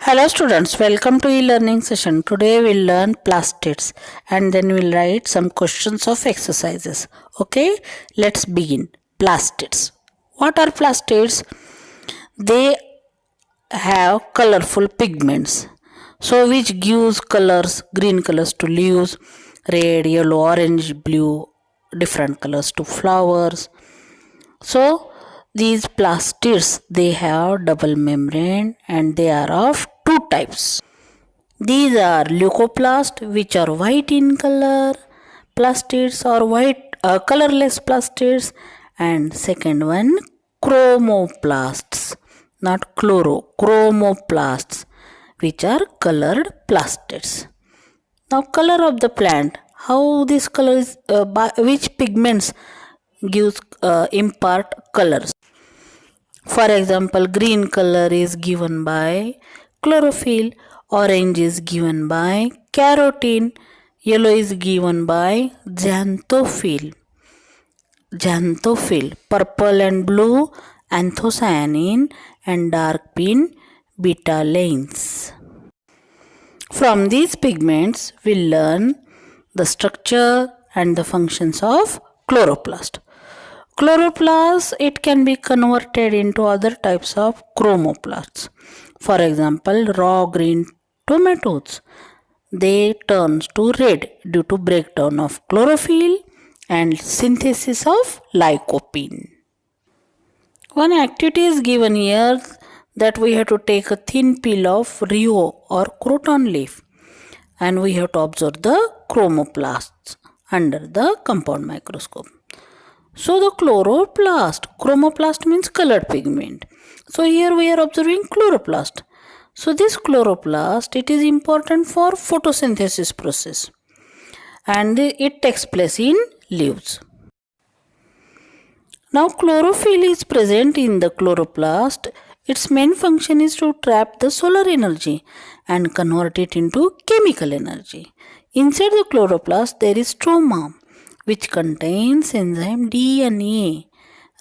Hello students, welcome to e-learning session. Today we'll learn plastids and then we'll write some questions of exercises. Okay, let's begin. Plastids. What are plastids? They have colorful pigments. So which gives colors, green colors to leaves, red, yellow, orange, blue, different colors to flowers. So these plastids, they have double membrane and they are of two types. These are leucoplasts, which are white in color, plastids or colorless plastids, and second one chromoplasts, not chromoplasts, which are colored plastids. Now, color of the plant, how this color is, which pigments gives impart colors. For example, green color is given by chlorophyll, orange is given by carotene, yellow is given by xanthophyll, purple and blue anthocyanin, and dark pink betalains. From these pigments, we learn the structure and the functions of chloroplast. Chloroplasts, it can be converted into other types of chromoplasts. For example, raw green tomatoes, they turn to red due to breakdown of chlorophyll and synthesis of lycopene. One activity is given here that we have to take a thin peel of Rio or croton leaf and we have to observe the chromoplasts under the compound microscope. So the chromoplast means colored pigment. So here we are observing chloroplast. So this chloroplast, it is important for photosynthesis process and it takes place in leaves. Now chlorophyll is present in the chloroplast. Its main function is to trap the solar energy and convert it into chemical energy. Inside the chloroplast there is stroma, which contains enzyme DNA,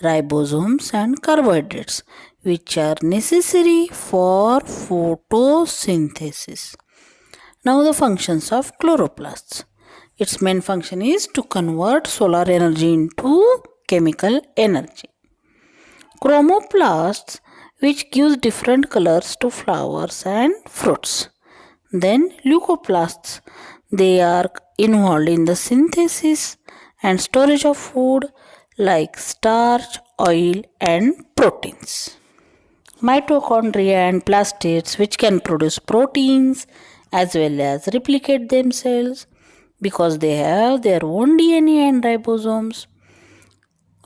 ribosomes and carbohydrates, which are necessary for photosynthesis. Now the functions of chloroplasts. Its main function is to convert solar energy into chemical energy. Chromoplasts, which gives different colors to flowers and fruits. Then leucoplasts, they are involved in the synthesis and storage of food like starch, oil and proteins. Mitochondria and plastids, which can produce proteins as well as replicate themselves because they have their own DNA and ribosomes.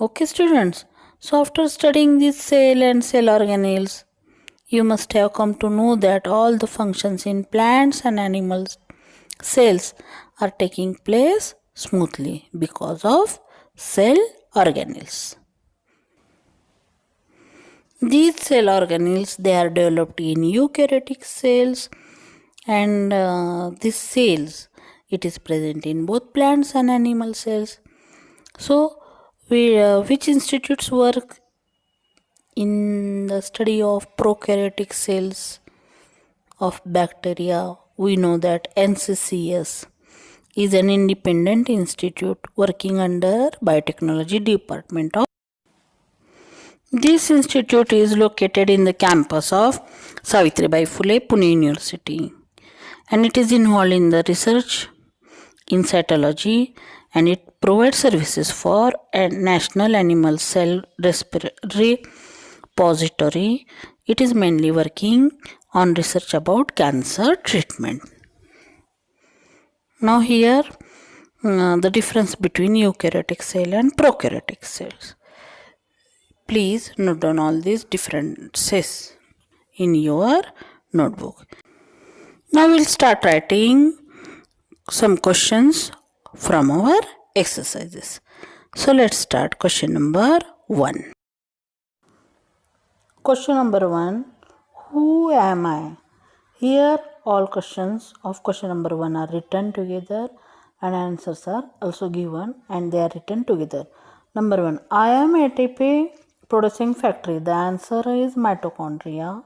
Okay students, so after studying this cell and cell organelles, you must have come to know that all the functions in plants and animals cells are taking place smoothly because of cell organelles. These cell organelles, they are developed in eukaryotic cells and these cells, it is present in both plants and animal cells. So which institutes work in the study of prokaryotic cells of bacteria? We know that NCCS is an independent institute working under biotechnology department of. This institute is located in the campus of Savitribai Phule, Pune University, and it is involved in the research in cytology and it provides services for a national animal cell repository. It is mainly working on research about cancer treatment. Now here the difference between eukaryotic cell and prokaryotic cells. Please note down all these differences in your notebook. Now we'll start writing some questions from our exercises. So let's start question number 1. Question number 1. Who am I? Here all questions of question number 1 are written together and answers are also given and they are written together. Number 1. I am ATP producing factory. The answer is mitochondria.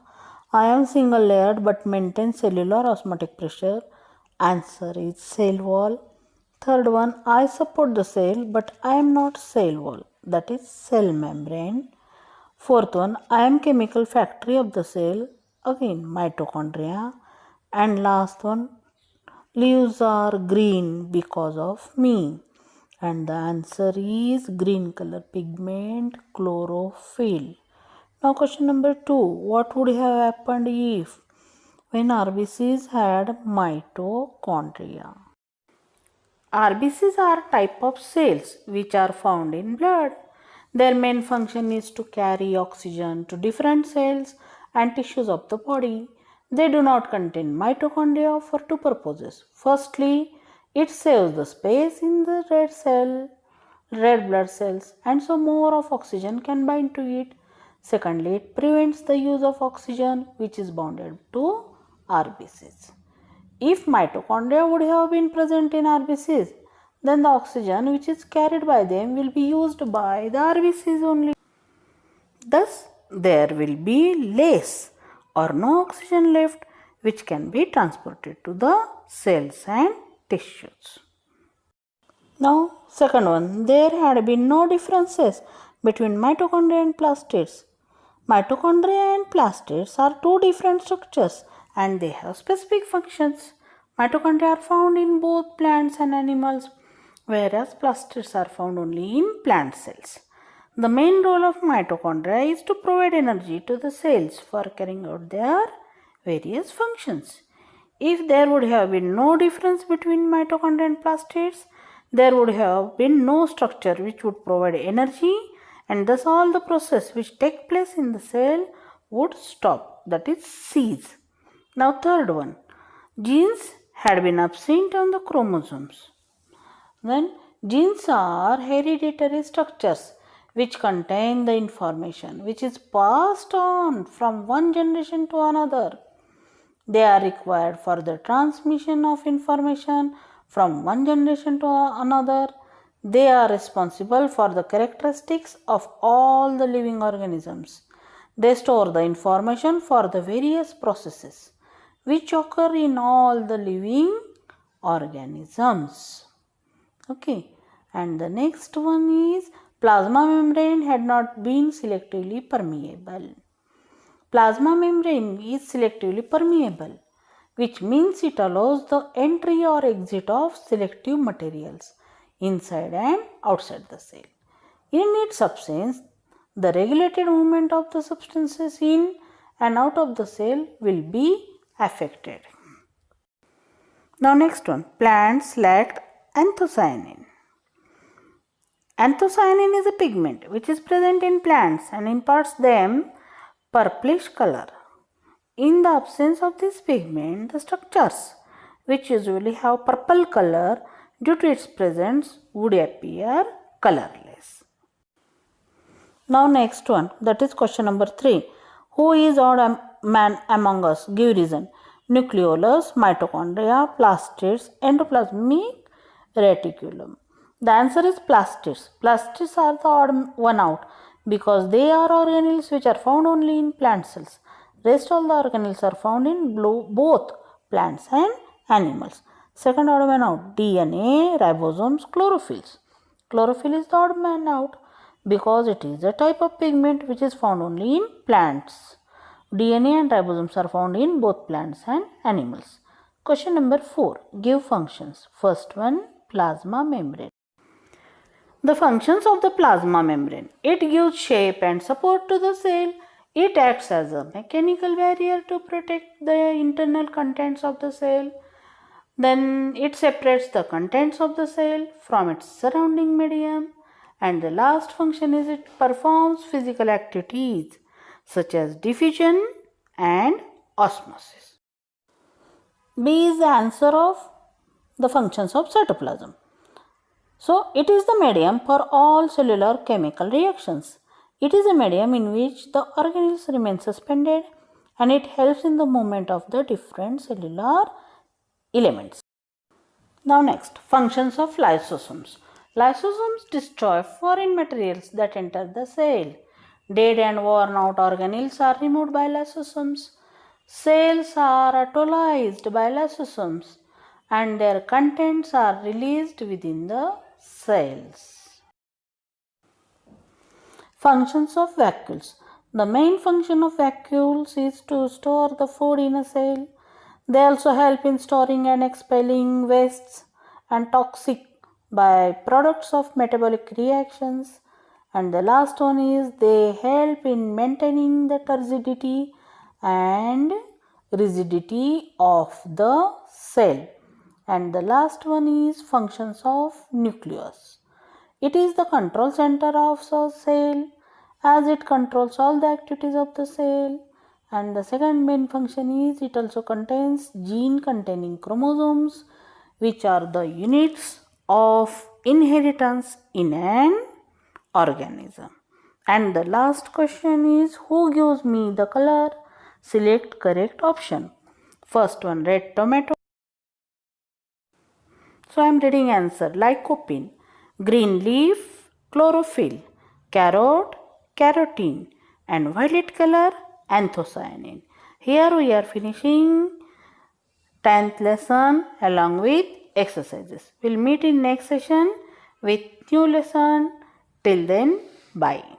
I am single layered but maintain cellular osmotic pressure. Answer is cell wall. Third one, I support the cell but I am not cell wall. That is cell membrane. Fourth one, I am chemical factory of the cell. Again mitochondria. And last one, leaves are green because of me. And the answer is green color pigment, chlorophyll. Now question number 2. What would have happened if when RBCs had mitochondria? RBCs are type of cells which are found in blood. Their main function is to carry oxygen to different cells and tissues of the body. They do not contain mitochondria for two purposes. Firstly, it saves the space in the red blood cells, and so more of oxygen can bind to it. Secondly, it prevents the use of oxygen which is bounded to RBCs. If mitochondria would have been present in RBCs, then the oxygen which is carried by them will be used by the RBCs only. Thus, there will be less or no oxygen left which can be transported to the cells and tissues. Now, second one, there had been no differences between mitochondria and plastids. Mitochondria and plastids are two different structures and they have specific functions. Mitochondria are found in both plants and animals, whereas plastids are found only in plant cells. The main role of mitochondria is to provide energy to the cells for carrying out their various functions. If there would have been no difference between mitochondria and plastids, there would have been no structure which would provide energy, and thus all the process which take place in the cell would stop, that is cease. Now third one, genes had been absent on the chromosomes. Then genes are hereditary structures which contain the information which is passed on from one generation to another. They are required for the transmission of information from one generation to another. They are responsible for the characteristics of all the living organisms. They store the information for the various processes which occur in all the living organisms. Okay, and the next one is plasma membrane had not been selectively permeable. Plasma membrane is selectively permeable, which means it allows the entry or exit of selective materials inside and outside the cell. In its absence, the regulated movement of the substances in and out of the cell will be affected. Now next one, plants lacked anthocyanin. Anthocyanin is a pigment which is present in plants and imparts them purplish color. In the absence of this pigment, the structures which usually have purple color due to its presence would appear colorless. Now next one, that is question number 3. Who is odd man among us? Give reason. Nucleolus, mitochondria, plastids, endoplasmic reticulum. The answer is plastids. Plastids are the odd one out because they are organelles which are found only in plant cells. Rest all the organelles are found in both plants and animals. Second odd man out, DNA, ribosomes, chlorophylls. Chlorophyll is the odd man out because it is a type of pigment which is found only in plants. DNA and ribosomes are found in both plants and animals. Question number 4. Give functions. First one, plasma membrane. The functions of the plasma membrane. It gives shape and support to the cell. It acts as a mechanical barrier to protect the internal contents of the cell. Then it separates the contents of the cell from its surrounding medium. And the last function is it performs physical activities such as diffusion and osmosis. B is the answer of the functions of cytoplasm. So, it is the medium for all cellular chemical reactions. It is a medium in which the organelles remain suspended and it helps in the movement of the different cellular elements. Now next, functions of lysosomes. Lysosomes destroy foreign materials that enter the cell. Dead and worn out organelles are removed by lysosomes. Cells are autolyzed by lysosomes and their contents are released within the cells. Functions of vacuoles. The main function of vacuoles is to store the food in a cell. They also help in storing and expelling wastes and toxic byproducts of metabolic reactions. And the last one is they help in maintaining the turbidity and rigidity of the cell. And the last one is functions of nucleus. It is the control center of the cell as it controls all the activities of the cell. And the second main function is it also contains gene containing chromosomes, which are the units of inheritance in an organism. And the last question is who gives me the color? Select correct option. First one, red tomato. So I am reading answer. Lycopene, green leaf, chlorophyll, carrot, carotene, and violet color, anthocyanin. Here we are finishing 10th lesson along with exercises. We'll meet in next session with new lesson. Till then, bye.